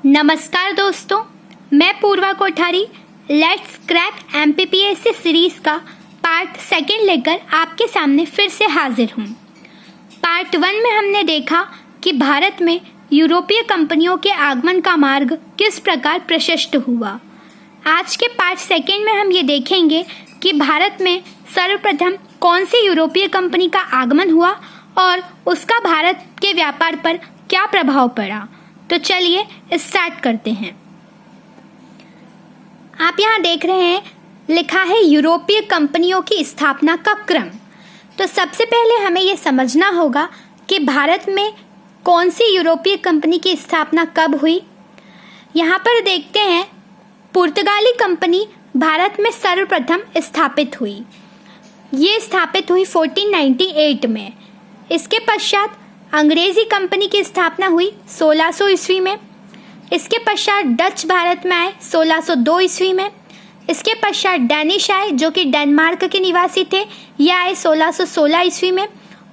नमस्कार दोस्तों, मैं Purva Kothari let's crack MPPSC series का पार्ट 2 लेकर आपके सामने फिर से हाजिर हूँ। पार्ट 1 में हमने देखा कि भारत में यूरोपीय कंपनियों के आगमन का मार्ग किस प्रकार प्रशस्त हुआ। आज के पार्ट 2 में हम ये देखेंगे कि भारत में सर्वप्रथम कौन सी यूरोपीय कंपनी का आगमन हुआ और उसका भारत के व्यापार पर क्या प्रभाव पड़ा। तो चलिए स्टार्ट करते हैं। आप यहाँ देख रहे हैं, लिखा है यूरोपीय कंपनियों की स्थापना का क्रम। तो सबसे पहले हमें ये समझना होगा कि भारत में कौन सी यूरोपीय कंपनी की स्थापना कब हुई। यहाँ पर देखते हैं, पुर्तगाली कंपनी भारत में सर्वप्रथम स्थापित हुई। ये स्थापित हुई 1498 में। इसके पश्चात अंग्रेजी कंपनी की स्थापना हुई 1600 ईस्वी में। इसके पश्चात डच भारत में आए 1602 ईस्वी में। इसके पश्चात डैनिश आए जो कि डेनमार्क के निवासी थे, यह आए 1616 ईस्वी में।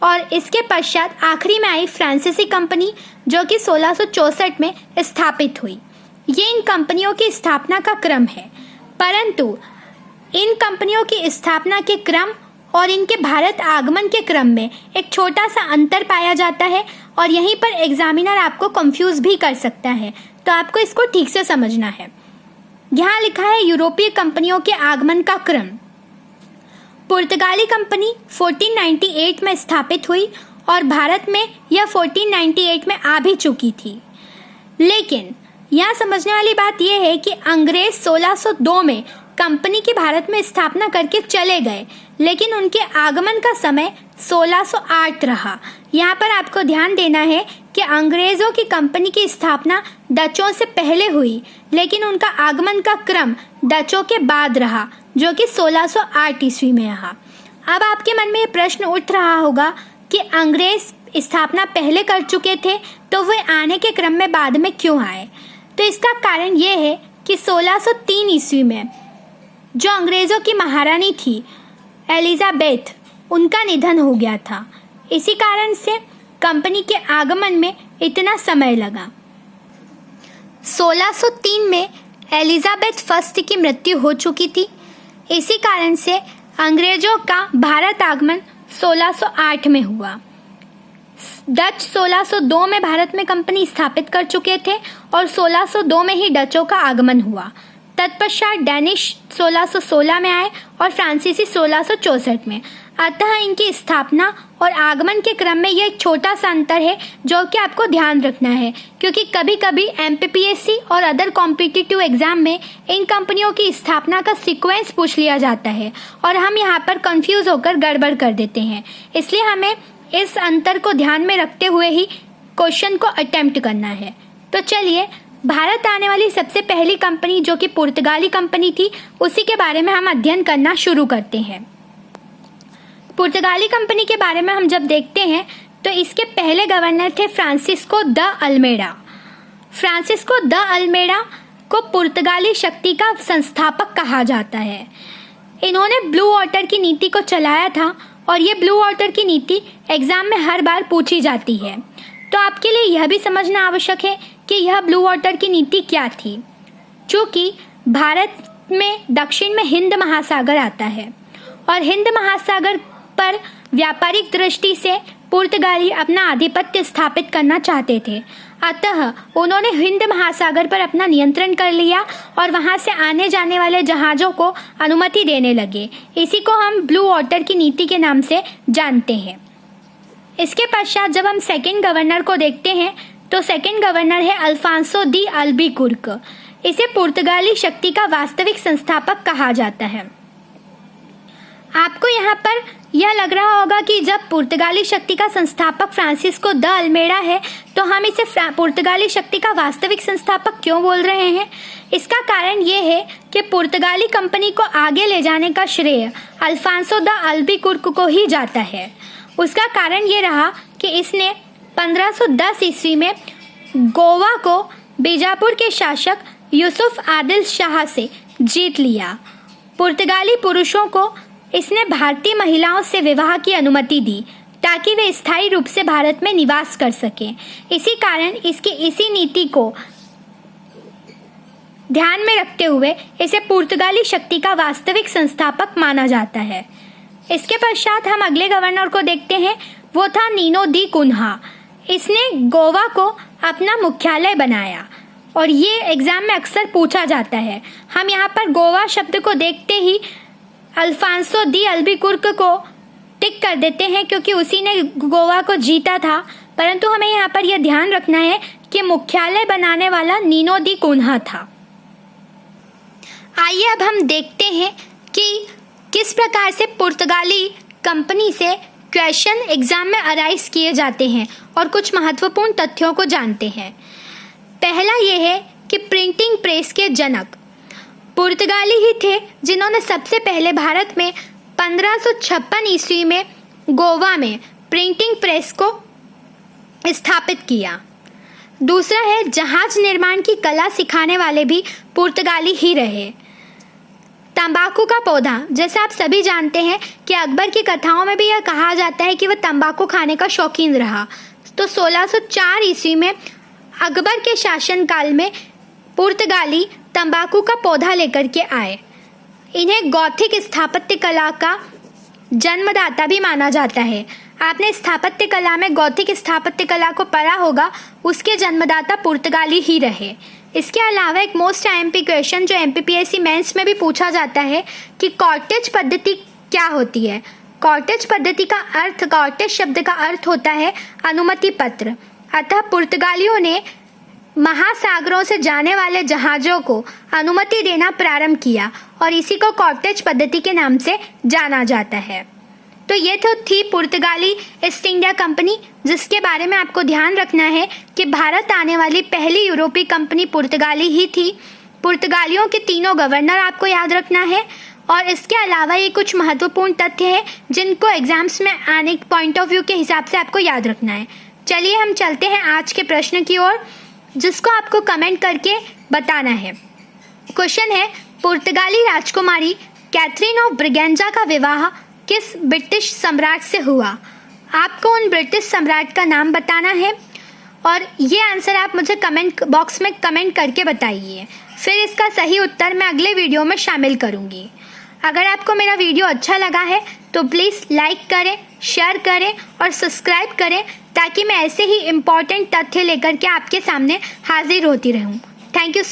और इसके पश्चात आखिरी में आई फ्रांसीसी कंपनी जो कि 1664 में स्थापित हुई। ये इन कंपनियों की स्थापना का क्रम है, परंतु इन कंपनियों की स्थापना के क्रम और इनके भारत आगमन के क्रम में एक छोटा सा अंतर पाया जाता है और यहीं पर एग्जामिनर आपको कंफ्यूज भी कर सकता है, तो आपको इसको ठीक से समझना है। यहाँ लिखा है यूरोपीय कंपनियों के आगमन का क्रम। पुर्तगाली कंपनी 1498 में स्थापित हुई और भारत में यह 1498 में आ भी चुकी थी। लेकिन यहाँ समझने वाली बात यह है कि अंग्रेज 1602 में कंपनी की भारत में स्थापना करके चले गए, लेकिन उनके आगमन का समय 1608 रहा। यहाँ पर आपको ध्यान देना है कि अंग्रेज़ों की कंपनी की स्थापना डचों से पहले हुई, लेकिन उनका आगमन का क्रम डचों के बाद रहा, जो कि 1608 ईस्वी में रहा। अब आपके मन में ये प्रश्न उठ रहा होगा कि अंग्रेज स्थापना पहले कर चुके थे, तो वे आने के क्रम में बाद में क्यों आए। तो इसका कारण ये है कि 1603 ईस्वी में जो अंग्रेज़ों की महारानी थी एलिजाबेथ, उनका निधन हो गया था। इसी कारण से कंपनी के आगमन में इतना समय लगा। 1603 में एलिजाबेथ फर्स्ट की मृत्यु हो चुकी थी। इसी कारण से अंग्रेज़ों का भारत आगमन 1608 में हुआ। डच 1602 में भारत में कंपनी स्थापित कर चुके थे और 1602 में ही डचों का आगमन हुआ। तत्पश्चात डैनिश 1616 में आए और फ्रांसीसी 1664 में। अतः इनकी स्थापना और आगमन के क्रम में यह एक छोटा सा अंतर है जो कि आपको ध्यान रखना है, क्योंकि कभी कभी MPPSC और अदर कॉम्पिटिटिव एग्जाम में इन कंपनियों की स्थापना का सीक्वेंस पूछ लिया जाता है और हम यहाँ पर कंफ्यूज होकर गड़बड़ कर देते हैं। इसलिए हमें इस अंतर को ध्यान में रखते हुए ही क्वेश्चन को अटेम्प्ट करना है। तो चलिए, भारत आने वाली सबसे पहली कंपनी जो कि पुर्तगाली कंपनी थी, उसी के बारे में हम अध्ययन करना शुरू करते हैं। पुर्तगाली कंपनी के बारे में हम जब देखते हैं तो इसके पहले गवर्नर थे Francisco de Almeida. Francisco de Almeida को पुर्तगाली शक्ति का संस्थापक कहा जाता है। इन्होंने ब्लू वाटर की नीति को चलाया था और ये ब्लू वाटर की नीति एग्जाम में हर बार पूछी जाती है। तो आपके लिए यह भी समझना आवश्यक है कि यह ब्लू वाटर की नीति क्या थी। चूँकि भारत में दक्षिण में हिंद महासागर आता है और हिंद महासागर पर व्यापारिक दृष्टि से पुर्तगाली अपना आधिपत्य स्थापित करना चाहते थे। अतः उन्होंने हिंद महासागर पर अपना नियंत्रण कर लिया और वहां से आने जाने वाले जहाज़ों को अनुमति देने लगे। इसी को हम ब्लू वाटर की नीति के नाम से जानते हैं। इसके पश्चात जब हम सेकंड गवर्नर को देखते हैं तो सेकंड गवर्नर है अल्फांसो दी अल्बुकर्क। इसे पुर्तगाली शक्ति का वास्तविक संस्थापक कहा जाता है। आपको यहाँ पर यह लग रहा होगा कि जब पुर्तगाली शक्ति का संस्थापक फ्रांसिस्को द अल्मेडा है तो हम इसे पुर्तगाली शक्ति का वास्तविक संस्थापक क्यों बोल रहे हैं। इसका कारण ये है कि पुर्तगाली कंपनी को आगे ले जाने का श्रेय अल्फांसो द अल्बुकर्क को ही जाता है। उसका कारण ये रहा कि इसने 1510 ईस्वी में गोवा को बीजापुर के शासक यूसुफ आदिल शाह से जीत लिया। पुर्तगाली पुरुषों को इसने भारतीय महिलाओं से विवाह की अनुमति दी ताकि वे स्थायी रूप से भारत में निवास कर सकें। इसी कारण इसकी इसी नीति को ध्यान में रखते हुए इसे पुर्तगाली शक्ति का वास्तविक संस्थापक माना जाता है। इसके पश्चात हम अगले गवर्नर को देखते हैं, वो था नीनो दी कुन्हा। इसने गोवा को अपना मुख्यालय बनाया और ये एग्जाम में अक्सर पूछा जाता है। हम यहाँ पर गोवा शब्द को देखते ही अल्फांसो दी अल्बुकर्क को टिक कर देते हैं क्योंकि उसी ने गोवा को जीता था, परंतु हमें यहाँ पर यह ध्यान रखना है कि मुख्यालय बनाने वाला नीनो दी कुन्हा था। आइए अब हम देखते हैं कि किस प्रकार से पुर्तगाली कंपनी से क्वेश्चन एग्जाम में अराइज किए जाते हैं और कुछ महत्वपूर्ण तथ्यों को जानते हैं। पहला यह है कि प्रिंटिंग प्रेस के जनक पुर्तगाली ही थे, जिन्होंने सबसे पहले भारत में 1556 ईस्वी में गोवा में प्रिंटिंग प्रेस को स्थापित किया। दूसरा है जहाज निर्माण की कला सिखाने वाले भी पुर्तगाली ही रहे। तंबाकू का पौधा, जैसे आप सभी जानते हैं कि अकबर की कथाओं में भी यह कहा जाता है कि वह तंबाकू खाने का शौकीन रहा। तो 1604 ईस्वी में अकबर के शासनकाल में पुर्तगाली तंबाकू का पौधा लेकर के आए। इन्हें गौथिक स्थापत्य कला का जन्मदाता भी माना जाता है। आपने स्थापत्य कला में गौथिक स्थापत्य कला को पढ़ा होगा, उसके जन्मदाता पुर्तगाली ही रहे। इसके अलावा एक मोस्ट आईएमपी क्वेश्चन जो एमपीपीएससी मेंस में भी पूछा जाता है कि कॉटेज पद्धति क्या होती है। कॉटेज पद्धति का अर्थ, कॉटेज शब्द का अर्थ होता है अनुमति पत्र। अतः पुर्तगालियों ने महासागरों से जाने वाले जहाज़ों को अनुमति देना प्रारंभ किया और इसी को कॉटेज पद्धति के नाम से जाना जाता है। तो ये तो थी पुर्तगाली ईस्ट इंडिया कंपनी, जिसके बारे में आपको ध्यान रखना है कि भारत आने वाली पहली यूरोपीय कंपनी पुर्तगाली ही थी। पुर्तगालियों के तीनों गवर्नर आपको याद रखना है और इसके अलावा ये कुछ महत्वपूर्ण तथ्य हैं जिनको एग्जाम्स में आने पॉइंट ऑफ व्यू के हिसाब से आपको याद रखना है। चलिए हम चलते हैं आज के प्रश्न की ओर, जिसको आपको कमेंट करके बताना है। क्वेश्चन है, पुर्तगाली राजकुमारी कैथरीन ऑफ ब्रिगेंजा का विवाह किस ब्रिटिश सम्राट से हुआ? आपको उन ब्रिटिश सम्राट का नाम बताना है और ये आंसर आप मुझे कमेंट बॉक्स में कमेंट करके बताइए। फिर इसका सही उत्तर मैं अगले वीडियो में शामिल करूँगी। अगर आपको मेरा वीडियो अच्छा लगा है तो प्लीज़ लाइक करें, शेयर करें और सब्सक्राइब करें ताकि मैं ऐसे ही इम्पॉर्टेंट तथ्य लेकर के आपके सामने हाजिर होती रहूँ। Thank you.